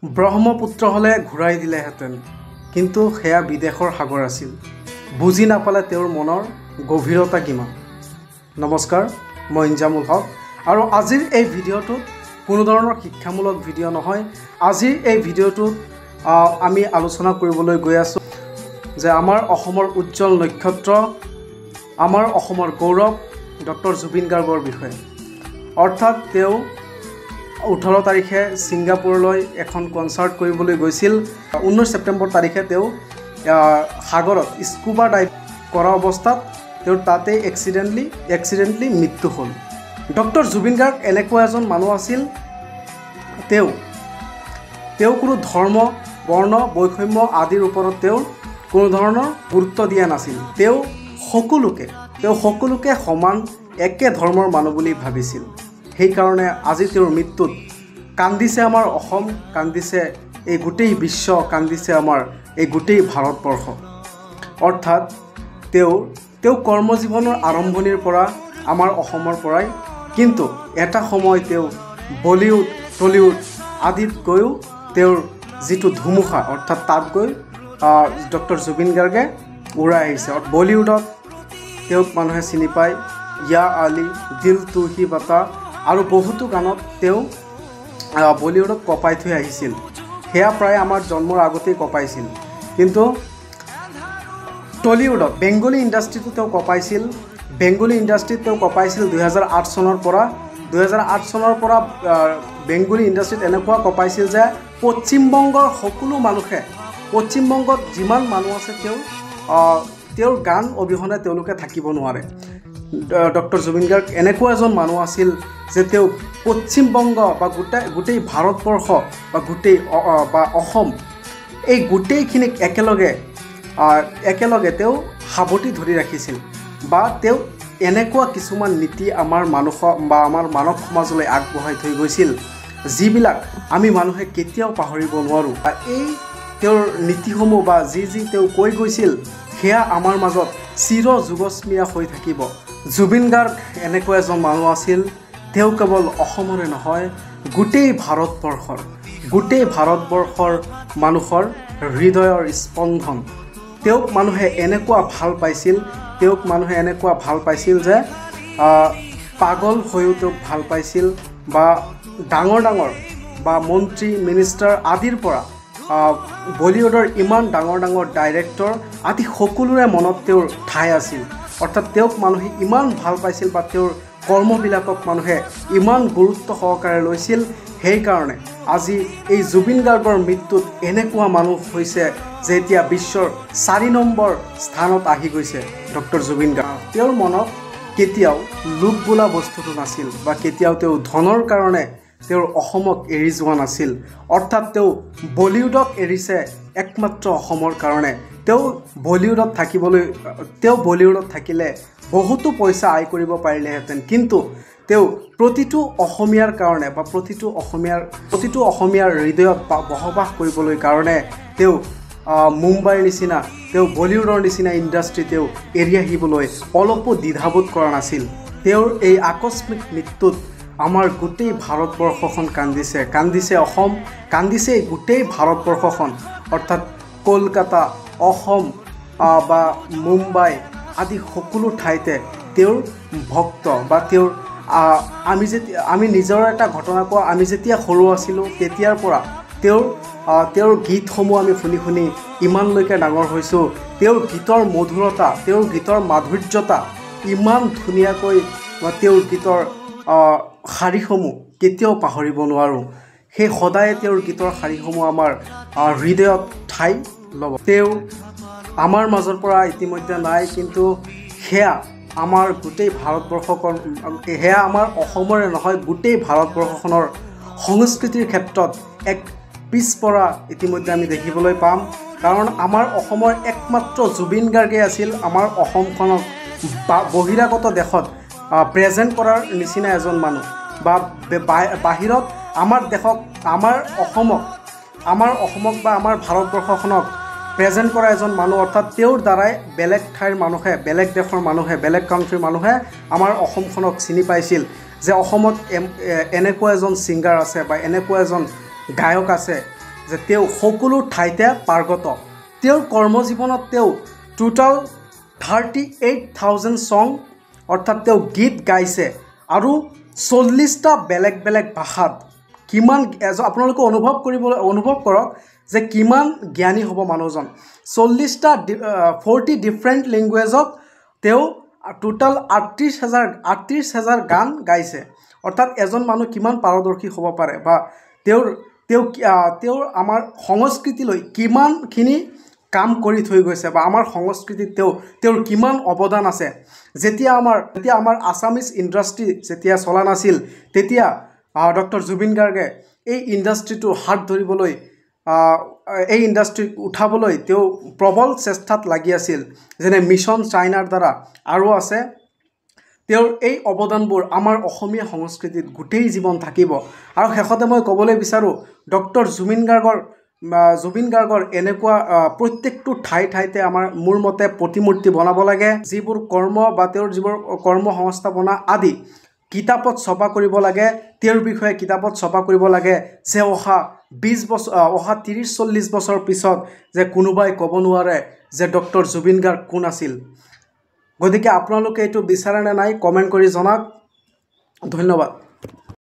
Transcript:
ব্ৰহ্মপুত্ৰ হলে ঘূৰাই দিলেহেঁতেন, কিন্তু সেয়া বিদেশৰ সাগৰ আছিল। বুজি নাপালে তেওঁৰ মনৰ গভীৰতা কিমান। নমস্কাৰ, মই ইনজামুল হক আৰু আজিৰ এই ভিডিঅ'টোত কোনো ধৰণৰ শিক্ষামূলক ভিডিঅ' নহয়। আজিৰ এই ভিডিঅ'টোত আমি আলোচনা কৰিবলৈ গৈ আছোঁ যে আমাৰ অসমৰ উজ্জ্বল নক্ষত্ৰ, আমাৰ অসমৰ গৌৰৱ ডক্টৰ জুবিন গাৰ্গৰ বিষয়ে। অৰ্থাৎ তেওঁ 18 তাৰিখে ছিংগাপুৰলৈ এখন কনচাৰ্ট কৰিবলৈ গৈছিল। 19 ছেপ্টেম্বৰ তাৰিখে তেওঁ সাগৰত স্কুবা ডাইভ কৰা অৱস্থাত তেওঁৰ তাতে এক্সিডেণ্টলি মৃত্যু হ'ল। ডক্টৰ জুবিন গাৰ্গ এনেকুৱা এজন মানুহ আছিল, তেওঁ কোনো ধৰ্ম, বৰ্ণ, বৈষম্য আদিৰ ওপৰত তেওঁ কোনো ধৰণৰ গুৰুত্ব দিয়া নাছিল। তেওঁ সকলোকে সমান একে ধৰ্মৰ মানুহ বুলি ভাবিছিল। সেইকাৰণে আজি তেওঁৰ মৃত্যুত কান্দিছে আমাৰ অসম, কান্দিছে এই গোটেই বিশ্ব, কান্দিছে আমাৰ এই গোটেই ভাৰতবৰ্ষ। অৰ্থাৎ তেওঁ কৰ্মজীৱনৰ আৰম্ভণিৰ পৰা আমাৰ অসমৰ পৰাই, কিন্তু এটা সময় তেওঁ বলিউড, টলিউড আদিত গৈও তেওঁৰ যিটো ধুমুহা, অৰ্থাৎ তাত গৈ ডক্টৰ জুবিন গাৰ্গে উৰাই আহিছে। বলিউডত তেওঁক মানুহে চিনি পায়, য়া আলি, দিল তু হি বাতা আৰু বহুতো গানত তেওঁ বলিউডত কঁপাই থৈ আহিছিল। সেয়া প্ৰায় আমাৰ জন্মৰ আগতেই কঁপাইছিল। কিন্তু টলিউডত বেংগলী ইণ্ডাষ্ট্ৰিটো তেওঁ কঁপাইছিল। বেংগলী ইণ্ডাষ্ট্ৰিত তেওঁ কঁপাইছিল 2008 চনৰ পৰা। 2008 চনৰ পৰা বেংগলী ইণ্ডাষ্ট্ৰিত এনেকুৱা কঁপাইছিল যে পশ্চিমবংগৰ সকলো মানুহে, পশ্চিমবংগত যিমান মানুহ আছে তেওঁৰ গান অবিহনে তেওঁলোকে থাকিব নোৱাৰে। ডক্টৰ জুবিন গাৰ্গ এনেকুৱা এজন মানুহ আছিল যে তেওঁ পশ্চিমবংগ বা গোটেই ভাৰতবৰ্ষ বা অসম, এই গোটেইখিনিক একেলগে তেওঁ সাৱটি ধৰি ৰাখিছিল। বা তেওঁ এনেকুৱা কিছুমান নীতি আমাৰ মানৱ সমাজলৈ আগবঢ়াই থৈ গৈছিল, যিবিলাক আমি মানুহে কেতিয়াও পাহৰিব নোৱাৰোঁ। এই তেওঁৰ নীতিসমূহ বা যি তেওঁ কৈ গৈছিল, সেয়া আমাৰ মাজত চিৰ যুগস্মীয়া হৈ থাকিব। জুবিন গাৰ্গ এনেকুৱা এজন মানুহ আছিল, তেওঁ কেৱল অসমৰে নহয়, গোটেই ভাৰতবৰ্ষৰ মানুহৰ হৃদয়ৰ স্পন্দন। তেওঁক মানুহে এনেকুৱা ভাল পাইছিল যে পাগল হৈও তেওঁক ভাল পাইছিল। বা ডাঙৰ বা মন্ত্ৰী, মিনিষ্টাৰ আদিৰ পৰা বলিউডৰ ইমান ডাঙৰ ডাইৰেক্টৰ আদি সকলোৰে মনত তেওঁৰ ঠাই আছিল। অৰ্থাৎ তেওঁক মানুহে ইমান ভাল পাইছিল বা তেওঁৰ কৰ্মবিলাকক মানুহে ইমান গুৰুত্ব সহকাৰে লৈছিল। সেইকাৰণে আজি এই জুবিন গাৰ্গৰ মৃত্যুত এনেকুৱা মানুহ হৈছে যে এতিয়া বিশ্বৰ 4 নম্বৰ স্থানত আহি গৈছে ডক্টৰ জুবিন গাৰ্গ। তেওঁৰ মনত কেতিয়াও লোভ বোলা বস্তুটো নাছিল, বা কেতিয়াও তেওঁ ধনৰ কাৰণে তেওঁৰ অসমক এৰি যোৱা নাছিল। অৰ্থাৎ তেওঁ বলিউডক এৰিছে একমাত্ৰ অসমৰ কাৰণে। তেওঁ বলিউডত থাকিলে বহুতো পইচা আয় কৰিব পাৰিলেহেঁতেন, কিন্তু তেওঁ প্ৰতিটো অসমীয়াৰ কাৰণে বা প্ৰতিটো অসমীয়াৰ হৃদয়ত বসবাস কৰিবলৈ কাৰণে তেওঁ মুম্বাইৰ নিচিনা, তেওঁ বলিউডৰ নিচিনা ইণ্ডাষ্ট্ৰি তেওঁ এৰি আহিবলৈ অলপো দ্বিধাবোধ কৰা নাছিল। তেওঁৰ এই আকস্মিক মৃত্যুত আমাৰ গোটেই ভাৰতবৰ্ষখন কান্দিছে অসম, কান্দিছে গোটেই ভাৰতবৰ্ষখন। অৰ্থাৎ কলকাতা, অসম বা মুম্বাই আদি সকলো ঠাইতে তেওঁৰ ভক্ত বা আমি নিজৰ এটা ঘটনা কোৱা, আমি যেতিয়া সৰু আছিলোঁ তেতিয়াৰ পৰা তেওঁৰ গীতসমূহ আমি শুনি ইমানলৈকে ডাঙৰ হৈছোঁ। তেওঁৰ গীতৰ মধুৰতা, তেওঁৰ গীতৰ মাধুৰ্যতা ইমান ধুনীয়াকৈ, তেওঁৰ গীতৰ শাৰীসমূহ কেতিয়াও পাহৰিব নোৱাৰোঁ। সেই সদায় তেওঁৰ গীতৰ শাৰীসমূহ আমাৰ হৃদয়ত ঠাই ল'ব। তেওঁ আমাৰ মাজৰ পৰা ইতিমধ্যে নাই, কিন্তু সেয়া আমাৰ গোটেই সেয়া আমাৰ অসমৰে নহয়, গোটেই ভাৰতবৰ্ষখনৰ সংস্কৃতিৰ ক্ষেত্ৰত এক পিছপৰা ইতিমধ্যে আমি দেখিবলৈ পাম। কাৰণ আমাৰ অসমৰ একমাত্ৰ জুবিন গাৰ্গে আছিল আমাৰ অসমখনক বহিৰাগত দেশত প্ৰেজেণ্ট কৰাৰ নিচিনা এজন মানুহ, বা বাহিৰত আমাৰ অসমক বা আমাৰ ভাৰতবৰ্ষখনক প্ৰেজেণ্ট কৰা এজন মানুহ। অৰ্থাৎ তেওঁৰ দ্বাৰাই বেলেগ ঠাইৰ মানুহে, বেলেগ দেশৰ মানুহে, বেলেগ কাণ্ট্ৰিৰ মানুহে আমাৰ অসমখনক চিনি পাইছিল যে অসমত এনেকুৱা এজন ছিংগাৰ আছে বা এনেকুৱা এজন গায়ক আছে যে তেওঁ সকলো ঠাইতে পাৰ্গত। তেওঁৰ কৰ্মজীৱনত তেওঁ টোটাল 38,000 ছং অৰ্থাৎ তেওঁ গীত গাইছে আৰু 40টা বেলেগ বেলেগ ভাষাত। কিমান আপোনালোকে অনুভৱ কৰক যে কিমান জ্ঞানী হ'ব মানুহজন। 40 ডিফাৰেণ্ট লেংগুৱেজত তেওঁ টোটাল 38,000 গান গাইছে। অৰ্থাৎ এজন মানুহ কিমান পাৰদৰ্শী হ'ব পাৰে বা তেওঁ আমাৰ সংস্কৃতিলৈ কিমানখিনি কাম কৰি থৈ গৈছে বা আমাৰ সংস্কৃতিত তেওঁৰ কিমান অৱদান আছে। যেতিয়া আমাৰ আছামিজ ইণ্ডাষ্ট্ৰি যেতিয়া চলা নাছিল তেতিয়া ডক্টৰ জুবিন গাৰ্গে এই ইণ্ডাষ্ট্ৰিটো হাত ধৰিবলৈ এই ইণ্ডাষ্ট্ৰিক উঠাবলৈ তেওঁ প্ৰবল চেষ্টাত লাগি আছিল, যেনে মিছন চাইনাৰ দ্বাৰা আৰু আছে। তেওঁৰ এই অৱদানবোৰ আমাৰ অসমীয়া সংস্কৃতিত গোটেই জীৱন থাকিব। আৰু শেষতে মই ক'বলৈ বিচাৰোঁ ডক্টৰ জুবিন গাৰ্গৰ এনেকুৱা প্ৰত্যেকটো ঠাইতে মোৰ মতে প্ৰতিমূৰ্তি বনাব লাগে, যিবোৰ কৰ্ম বা তেওঁৰ যিবোৰ কৰ্ম সংস্থাপনা আদি কিতাপত ছপা কৰিব লাগে, তেওঁৰ বিষয়ে কিতাপত ছপা কৰিব লাগে, যে অহা 30-40 বছৰ পিছত যে কোনোবাই ক'ব নোৱাৰে যে ডক্টৰ জুবিন গাৰ্গ কোন আছিল। গতিকে আপোনালোকে এইটো বিচাৰে নে নাই কমেণ্ট কৰি জনাওক। ধন্যবাদ।